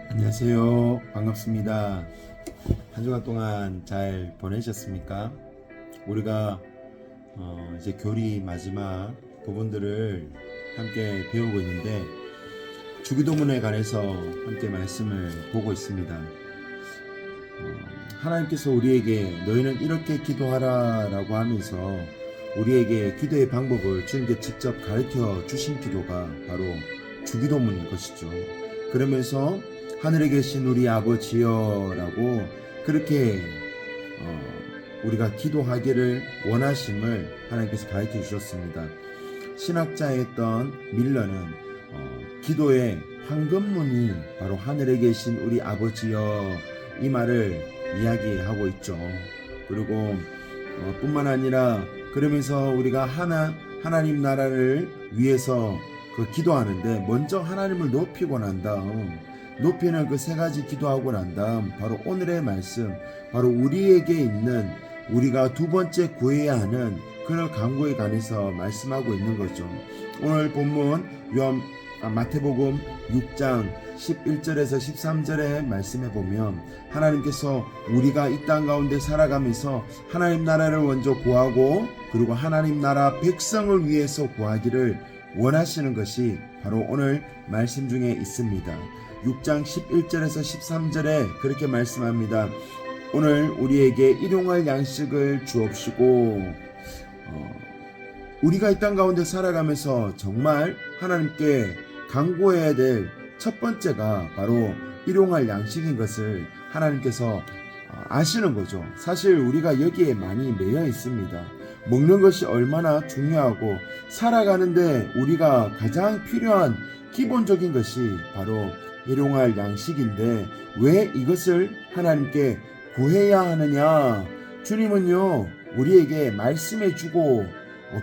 안녕하세요. 반갑습니다. 한 주간 동안 잘 보내셨습니까? 우리가 이제 교리 마지막 부분들을 함께 배우고 있는데 주기도문에 관해서 함께 말씀을 보고 있습니다. 하나님께서 우리에게 너희는 이렇게 기도하라 라고 하면서 우리에게 기도의 방법을 주님께 직접 가르쳐 주신 기도가 바로 주기도문인 것이죠. 그러면서 하늘에 계신 우리 아버지여 라고 그렇게 우리가 기도하기를 원하심을 하나님께서 가르쳐 주셨습니다. 신학자였던 밀러는 기도의 황금문이 바로 하늘에 계신 우리 아버지여 이 말을 이야기하고 있죠. 그리고 뿐만 아니라 그러면서 우리가 하나님 나라를 위해서 기도하는데 먼저 하나님을 높이고 난 다음 높이는 그 세 가지 기도하고 난 다음 바로 오늘의 말씀 바로 우리에게 있는 우리가 두 번째 구해야 하는 그런 간구에 관해서 말씀하고 있는 거죠. 오늘 본문 마태복음 6장 11절에서 13절의 말씀에 보면 하나님께서 우리가 이 땅 가운데 살아가면서 하나님 나라를 먼저 구하고 그리고 하나님 나라 백성을 위해서 구하기를 원하시는 것이 바로 오늘 말씀 중에 있습니다. 6장 11절에서 13절에 그렇게 말씀합니다. 오늘 우리에게 일용할 양식을 주옵시고 우리가 이 땅 가운데 살아가면서 정말 하나님께 간구해야 될 첫 번째가 바로 일용할 양식인 것을 하나님께서 아시는 거죠. 사실 우리가 여기에 많이 매여 있습니다. 먹는 것이 얼마나 중요하고 살아가는데 우리가 가장 필요한 기본적인 것이 바로 일용할 양식인데 왜 이것을 하나님께 구해야 하느냐? 주님은요 우리에게 말씀해 주고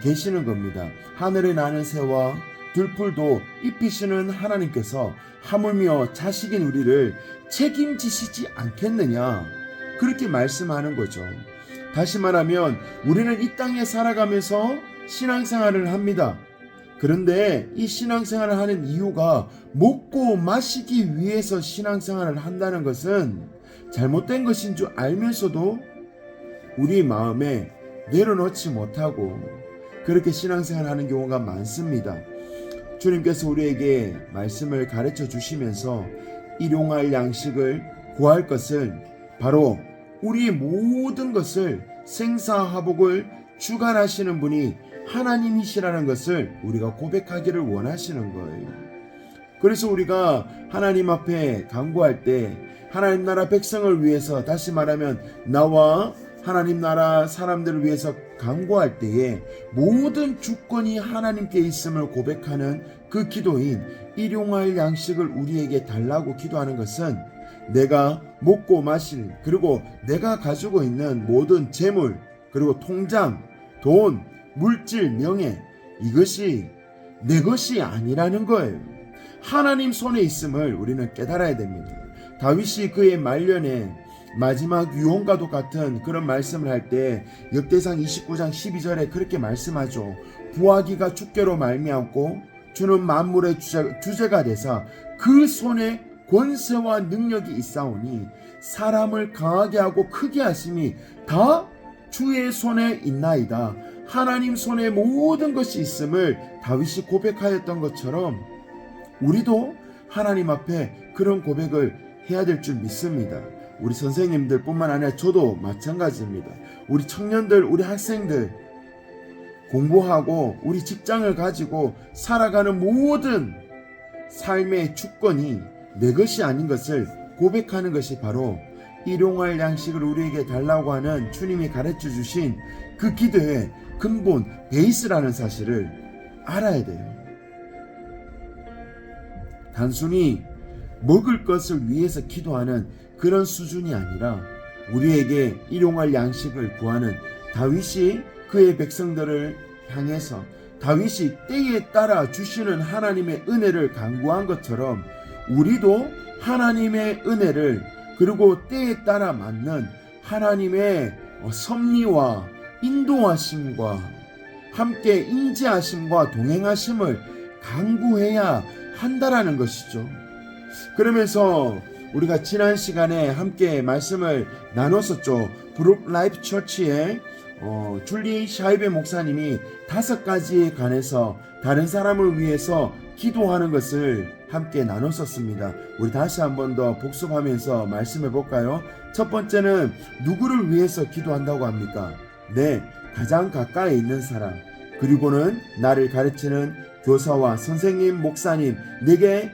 계시는 겁니다. 하늘에 나는 새와 들풀도 입히시는 하나님께서 하물며 자식인 우리를 책임지시지 않겠느냐? 그렇게 말씀하는 거죠. 다시 말하면 우리는 이 땅에 살아가면서 신앙생활을 합니다. 그런데 이 신앙생활을 하는 이유가 먹고 마시기 위해서 신앙생활을 한다는 것은 잘못된 것인 줄 알면서도 우리 마음에 내려놓지 못하고 그렇게 신앙생활을 하는 경우가 많습니다. 주님께서 우리에게 말씀을 가르쳐 주시면서 일용할 양식을 구할 것은 바로 우리 모든 것을 생사화복을 주관하시는 분이 하나님이시라는 것을 우리가 고백하기를 원하시는 거예요. 그래서 우리가 하나님 앞에 간구할 때 하나님 나라 백성을 위해서 다시 말하면 나와 하나님 나라 사람들을 위해서 간구할 때에 모든 주권이 하나님께 있음을 고백하는 그 기도인 일용할 양식을 우리에게 달라고 기도하는 것은 내가 먹고 마실 그리고 내가 가지고 있는 모든 재물 그리고 통장, 돈, 물질, 명예 이것이 내 것이 아니라는 거예요. 하나님 손에 있음을 우리는 깨달아야 됩니다. 다윗이 그의 말년에 마지막 유언과도 같은 그런 말씀을 할 때 역대상 29장 12절에 그렇게 말씀하죠. 부하기가 주께로 말미암고 주는 만물의 주제가 되사 그 손에 권세와 능력이 있사오니 사람을 강하게 하고 크게 하심이 다 주의 손에 있나이다. 하나님 손에 모든 것이 있음을 다윗이 고백하였던 것처럼 우리도 하나님 앞에 그런 고백을 해야 될 줄 믿습니다. 우리 선생님들 뿐만 아니라 저도 마찬가지입니다. 우리 청년들, 우리 학생들 공부하고 우리 직장을 가지고 살아가는 모든 삶의 주권이 내 것이 아닌 것을 고백하는 것이 바로 일용할 양식을 우리에게 달라고 하는 주님이 가르쳐 주신 그 기도의 근본 베이스라는 사실을 알아야 돼요. 단순히 먹을 것을 위해서 기도하는 그런 수준이 아니라 우리에게 일용할 양식을 구하는 다윗이 그의 백성들을 향해서 다윗이 때에 따라 주시는 하나님의 은혜를 간구한 것처럼 우리도 하나님의 은혜를 그리고 때에 따라 맞는 하나님의 섭리와 인도하심과 함께 인지하심과 동행하심을 간구해야 한다라는 것이죠. 그러면서 우리가 지난 시간에 함께 말씀을 나눴었죠. 브룩 라이프 처치의 줄리 샤이베 목사님이 5가지에 관해서 다른 사람을 위해서 기도하는 것을 함께 나눴었습니다. 우리 다시 한 번 더 복습하면서 말씀해 볼까요? 첫 번째는 누구를 위해서 기도한다고 합니까? 네, 가장 가까이 있는 사람, 그리고는 나를 가르치는 교사와 선생님, 목사님, 내게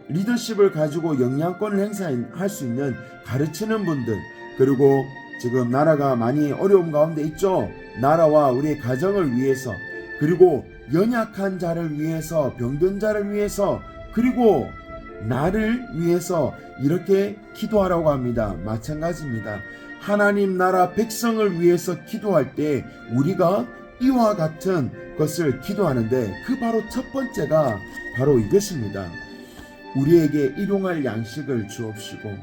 리더십을 가지고 영향권을 행사할 수 있는 가르치는 분들, 그리고 지금 나라가 많이 어려움 가운데 있죠. 나라와 우리의 가정을 위해서, 그리고 연약한 자를 위해서, 병든 자를 위해서, 그리고 나를 위해서 이렇게 기도하라고 합니다. 마찬가지입니다. 하나님 나라 백성을 위해서 기도할 때 우리가 이와 같은 것을 기도하는데, 그 바로 첫 번째가 바로 이것입니다. 우리에게 일용할 양식을 주옵시고,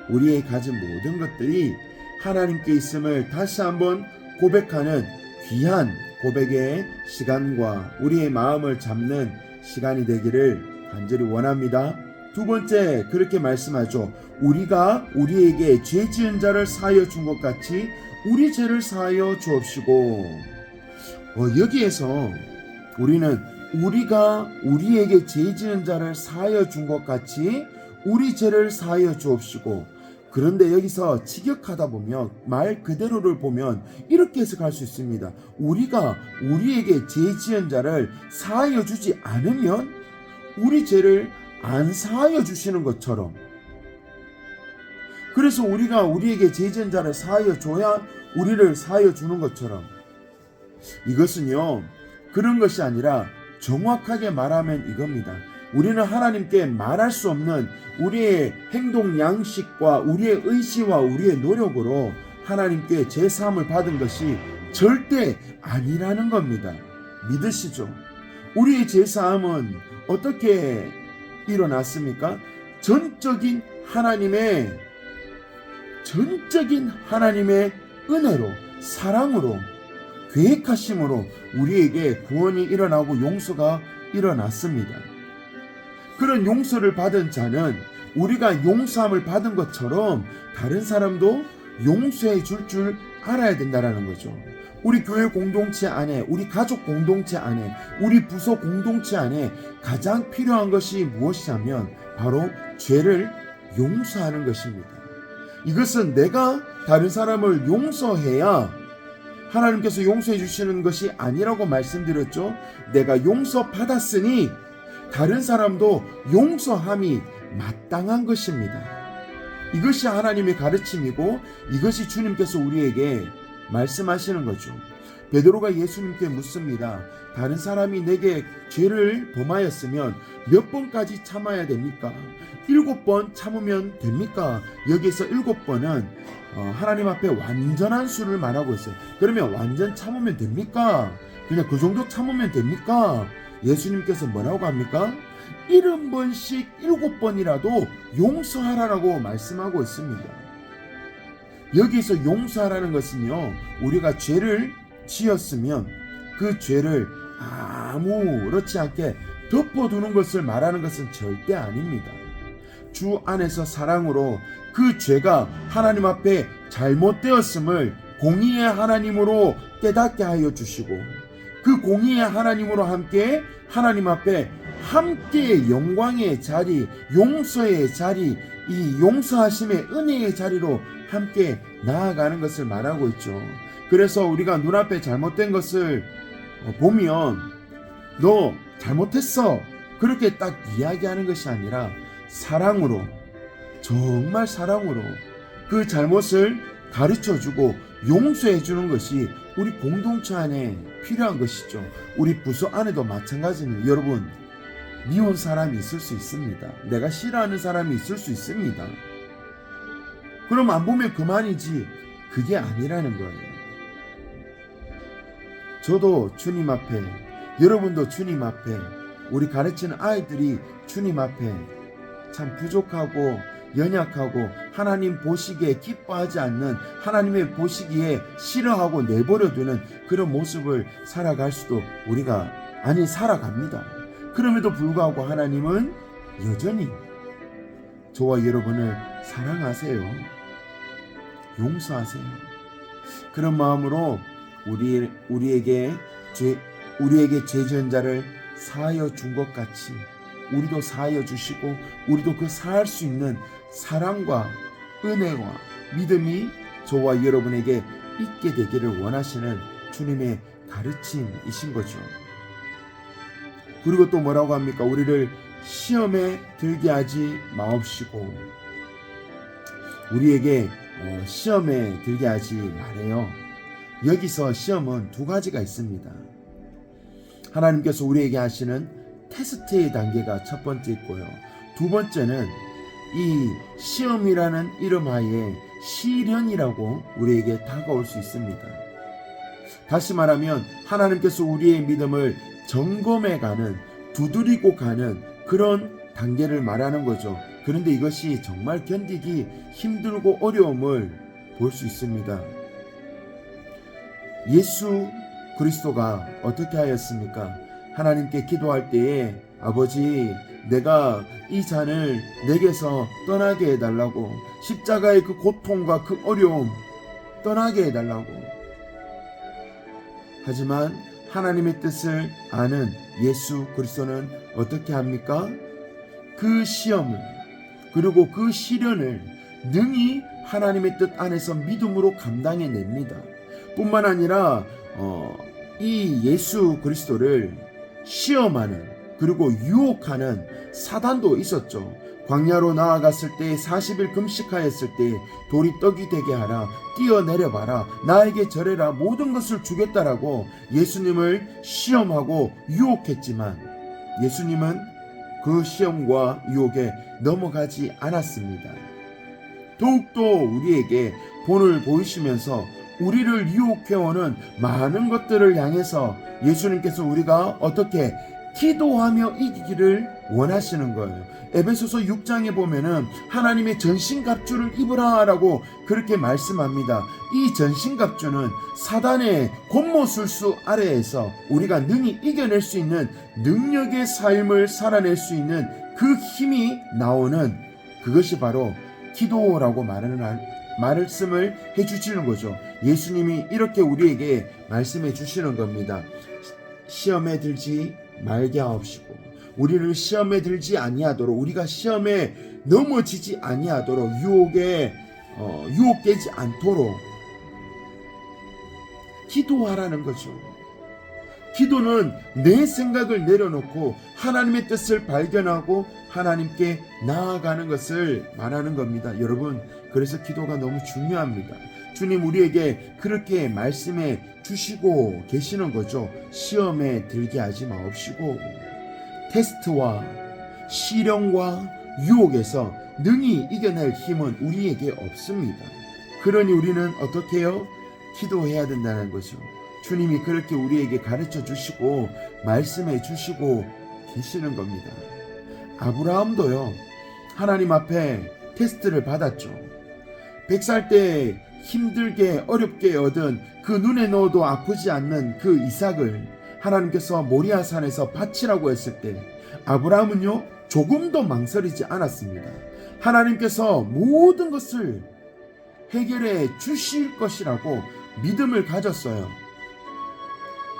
우리의 가진 모든 것들이 하나님께 있음을 다시 한번 고백하는 귀한 고백의 시간과 우리의 마음을 잡는 시간이 되기를 간절히 원합니다. 두 번째, 그렇게 말씀하죠. 우리가 우리에게 죄 지은 자를 사하여 준 것 같이 우리 죄를 사하여 주옵시고, 여기에서 우리는 우리가 우리에게 죄 지은 자를 사하여 준 것 같이 우리 죄를 사하여 주옵시고, 그런데 여기서 직역하다 보면, 말 그대로를 보면 이렇게 해석할 수 있습니다. 우리가 우리에게 죄 지은 자를 사하여 주지 않으면 우리 죄를 안 사하여 주시는 것처럼, 그래서 우리가 우리에게 죄 지은 자를 사하여 줘야 우리를 사하여 주는 것처럼, 이것은요 그런 것이 아니라 정확하게 말하면 이겁니다. 우리는 하나님께 말할 수 없는 우리의 행동 양식과 우리의 의지와 우리의 노력으로 하나님께 죄 사함을 받은 것이 절대 아니라는 겁니다. 믿으시죠? 우리의 죄 사함은 어떻게 일어났습니까? 전적인 하나님의 은혜로, 사랑으로, 계획하심으로 우리에게 구원이 일어나고 용서가 일어났습니다. 그런 용서를 받은 자는 우리가 용서함을 받은 것처럼 다른 사람도 용서해 줄 알아야 된다는 거죠. 우리 교회 공동체 안에, 우리 가족 공동체 안에, 우리 부서 공동체 안에 가장 필요한 것이 무엇이냐면 바로 죄를 용서하는 것입니다. 이것은 내가 다른 사람을 용서해야 하나님께서 용서해 주시는 것이 아니라고 말씀드렸죠. 내가 용서받았으니 다른 사람도 용서함이 마땅한 것입니다. 이것이 하나님의 가르침이고 이것이 주님께서 우리에게 말씀하시는 거죠. 베드로가 예수님께 묻습니다. 다른 사람이 내게 죄를 범하였으면 몇 번까지 참아야 됩니까? 7번 참으면 됩니까? 여기서 7번은 하나님 앞에 완전한 수를 말하고 있어요. 그러면 완전 참으면 됩니까? 그냥 그 정도 참으면 됩니까? 예수님께서 뭐라고 합니까? 70번씩 7번이라도 용서하라고 말씀하고 있습니다. 여기서 용서하라는 것은요, 우리가 죄를 지었으면 그 죄를 아무렇지 않게 덮어두는 것을 말하는 것은 절대 아닙니다. 주 안에서 사랑으로 그 죄가 하나님 앞에 잘못되었음을 공의의 하나님으로 깨닫게 하여 주시고, 그 공의의 하나님으로 함께 하나님 앞에 함께 영광의 자리, 용서의 자리, 이 용서하심의 은혜의 자리로 함께 나아가는 것을 말하고 있죠. 그래서 우리가 눈앞에 잘못된 것을 보면 너 잘못했어, 그렇게 딱 이야기하는 것이 아니라 사랑으로, 정말 사랑으로 그 잘못을 가르쳐주고 용서해주는 것이 우리 공동체 안에 필요한 것이죠. 우리 부서 안에도 마찬가지입니다. 여러분, 미운 사람이 있을 수 있습니다. 내가 싫어하는 사람이 있을 수 있습니다. 그럼 안 보면 그만이지, 그게 아니라는 거예요. 저도 주님 앞에, 여러분도 주님 앞에, 우리 가르치는 아이들이 주님 앞에 참 부족하고 연약하고 하나님 보시기에 기뻐하지 않는, 하나님의 보시기에 싫어하고 내버려두는 그런 모습을 살아갈 수도 우리가 살아갑니다. 그럼에도 불구하고 하나님은 여전히 저와 여러분을 사랑하세요. 용서하세요. 그런 마음으로 우리에게 죄 지은 자를 사하여 준 것 같이 우리도 사하여 주시고, 우리도 그 사할 수 있는 사랑과 은혜와 믿음이 저와 여러분에게 있게 되기를 원하시는 주님의 가르침이신 거죠. 그리고 또 뭐라고 합니까? 우리를 시험에 들게 하지 마옵시고, 우리에게 시험에 들게 하지 말아요. 여기서 시험은 두 가지가 있습니다. 하나님께서 우리에게 하시는 테스트의 단계가 첫 번째 있고요. 두 번째는 이 시험이라는 이름 하에 시련이라고 우리에게 다가올 수 있습니다. 다시 말하면 하나님께서 우리의 믿음을 점검해가는, 두드리고 가는 그런 단계를 말하는 거죠. 그런데 이것이 정말 견디기 힘들고 어려움을 볼 수 있습니다. 예수 그리스도가 어떻게 하였습니까? 하나님께 기도할 때에 아버지, 내가 이 잔을 내게서 떠나게 해달라고, 십자가의 그 고통과 그 어려움 떠나게 해달라고. 하지만 하나님의 뜻을 아는 예수 그리스도는 어떻게 합니까? 그 시험을, 그리고 그 시련을 능히 하나님의 뜻 안에서 믿음으로 감당해냅니다. 뿐만 아니라 이 예수 그리스도를 시험하는, 그리고 유혹하는 사단도 있었죠. 광야로 나아갔을 때 40일 금식하였을 때 돌이 떡이 되게 하라, 뛰어내려봐라, 나에게 절해라, 모든 것을 주겠다라고 예수님을 시험하고 유혹했지만 예수님은 그 시험과 유혹에 넘어가지 않았습니다. 더욱더 우리에게 본을 보이시면서 우리를 유혹해오는 많은 것들을 향해서 예수님께서 우리가 어떻게 기도하며 이기기를 원하시는 거예요. 에베소서 6장에 보면은 하나님의 전신갑주를 입으라라고 그렇게 말씀합니다. 이 전신갑주는 사단의 권모술수 아래에서 우리가 능히 이겨낼 수 있는 능력의 삶을 살아낼 수 있는 그 힘이 나오는, 그것이 바로 기도라고 말씀을 해주시는 거죠. 예수님이 이렇게 우리에게 말씀해 주시는 겁니다. 시험에 들지 말게 하옵시고, 우리를 시험에 들지 아니하도록, 우리가 시험에 넘어지지 아니하도록, 유혹되지 않도록 기도하라는 거죠. 기도는 내 생각을 내려놓고 하나님의 뜻을 발견하고 하나님께 나아가는 것을 말하는 겁니다. 여러분, 그래서 기도가 너무 중요합니다. 주님 우리에게 그렇게 말씀해 주시고 계시는 거죠. 시험에 들게 하지 마옵시고, 테스트와 시련과 유혹에서 능히 이겨낼 힘은 우리에게 없습니다. 그러니 우리는 어떻게 해요? 기도해야 된다는 거죠. 주님이 그렇게 우리에게 가르쳐 주시고 말씀해 주시고 계시는 겁니다. 아브라함도요, 하나님 앞에 테스트를 받았죠. 100살 때 힘들게 어렵게 얻은 그 눈에 넣어도 아프지 않는 그 이삭을 하나님께서 모리아산에서 바치라고 했을 때 아브라함은요, 조금도 망설이지 않았습니다. 하나님께서 모든 것을 해결해 주실 것이라고 믿음을 가졌어요.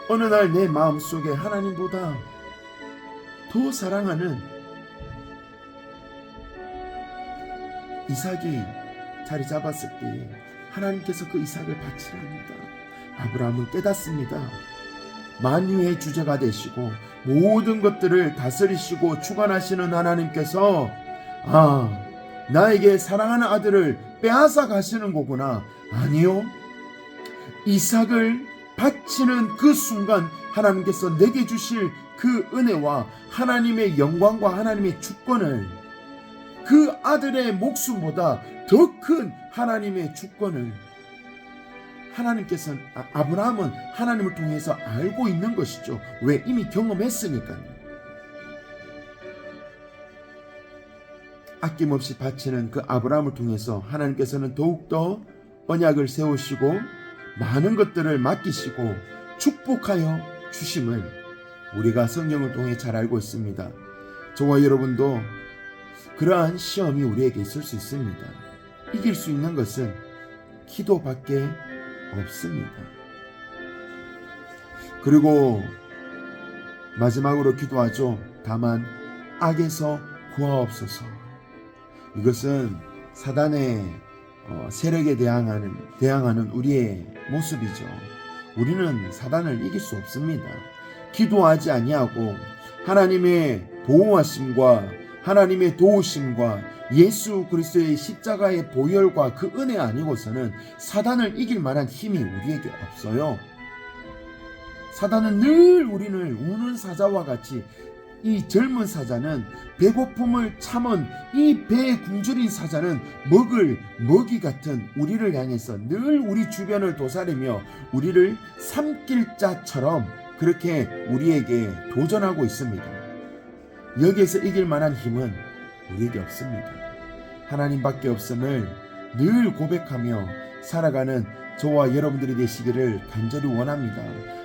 어느 날 내 마음속에 하나님보다 더 사랑하는 이삭이 자리 잡았을 때 하나님께서 그 이삭을 바치랍니다. 아브라함은 깨닫습니다. 만유의 주제가 되시고 모든 것들을 다스리시고 주관하시는 하나님께서 나에게 사랑하는 아들을 빼앗아 가시는 거구나. 아니요, 이삭을 바치는 그 순간 하나님께서 내게 주실 그 은혜와 하나님의 영광과 하나님의 주권을, 그 아들의 목숨보다 더 큰 하나님의 주권을 하나님께서, 아브라함은 하나님을 통해서 알고 있는 것이죠. 왜? 이미 경험했으니까요. 아낌없이 바치는 그 아브라함을 통해서 하나님께서는 더욱더 언약을 세우시고 많은 것들을 맡기시고 축복하여 주심을 우리가 성경을 통해 잘 알고 있습니다. 저와 여러분도 그러한 시험이 우리에게 있을 수 있습니다. 이길 수 있는 것은 기도밖에 없습니다. 그리고 마지막으로 기도하죠. 다만 악에서 구하옵소서. 이것은 사단의 세력에 대항하는 우리의 모습이죠. 우리는 사단을 이길 수 없습니다. 기도하지 아니하고 하나님의 보호하심과 하나님의 도우심과 예수 그리스도의 십자가의 보혈과 그 은혜 아니고서는 사단을 이길 만한 힘이 우리에게 없어요. 사단은 늘 우리를 우는 사자와 같이, 이 젊은 사자는 배고픔을 참은 이 배에 굶주린 사자는 먹을 먹이 같은 우리를 향해서 늘 우리 주변을 도사리며 우리를 삼킬 자처럼 그렇게 우리에게 도전하고 있습니다. 여기에서 이길 만한 힘은 우리에게 없습니다. 하나님밖에 없음을 늘 고백하며 살아가는 저와 여러분들이 되시기를 간절히 원합니다.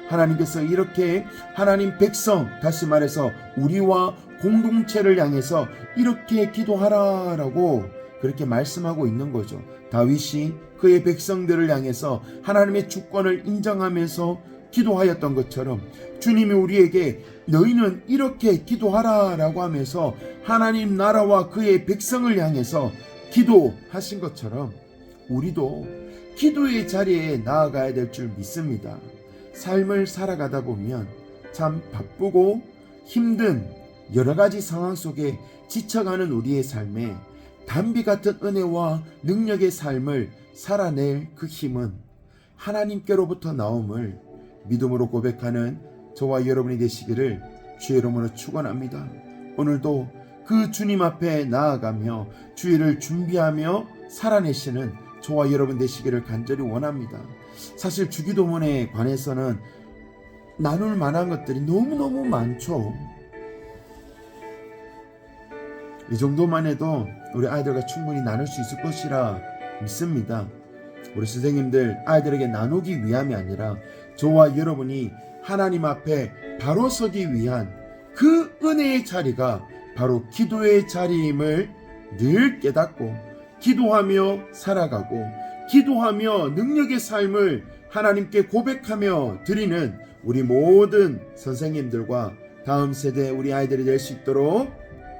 하나님께서 이렇게 하나님 백성, 다시 말해서 우리와 공동체를 향해서 이렇게 기도하라라고 그렇게 말씀하고 있는 거죠. 다윗이 그의 백성들을 향해서 하나님의 주권을 인정하면서 기도하였던 것처럼 주님이 우리에게 너희는 이렇게 기도하라라고 하면서 하나님 나라와 그의 백성을 향해서 기도하신 것처럼 우리도 기도의 자리에 나아가야 될 줄 믿습니다. 삶을 살아가다 보면 참 바쁘고 힘든 여러 가지 상황 속에 지쳐가는 우리의 삶에 단비 같은 은혜와 능력의 삶을 살아낼 그 힘은 하나님께로부터 나옴을 믿음으로 고백하는 저와 여러분이 되시기를 주의 이름으로 축원합니다. 오늘도 그 주님 앞에 나아가며 주의를 준비하며 살아내시는 저와 여러분 되시기를 간절히 원합니다. 사실 주기도문에 관해서는 나눌 만한 것들이 너무너무 많죠. 이 정도만 해도 우리 아이들과 충분히 나눌 수 있을 것이라 믿습니다. 우리 선생님들 아이들에게 나누기 위함이 아니라 저와 여러분이 하나님 앞에 바로 서기 위한 그 은혜의 자리가 바로 기도의 자리임을 늘 깨닫고 기도하며 살아가고 기도하며 능력의 삶을 하나님께 고백하며 드리는 우리 모든 선생님들과 다음 세대 우리 아이들이 될 수 있도록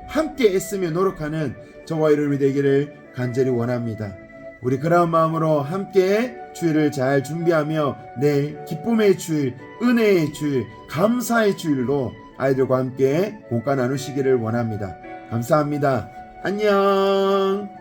함께 애쓰며 노력하는 저와 여러분이 되기를 간절히 원합니다. 우리 그런 마음으로 함께 주일을 잘 준비하며 내일 기쁨의 주일, 은혜의 주일, 감사의 주일로 아이들과 함께 공과 나누시기를 원합니다. 감사합니다. 안녕.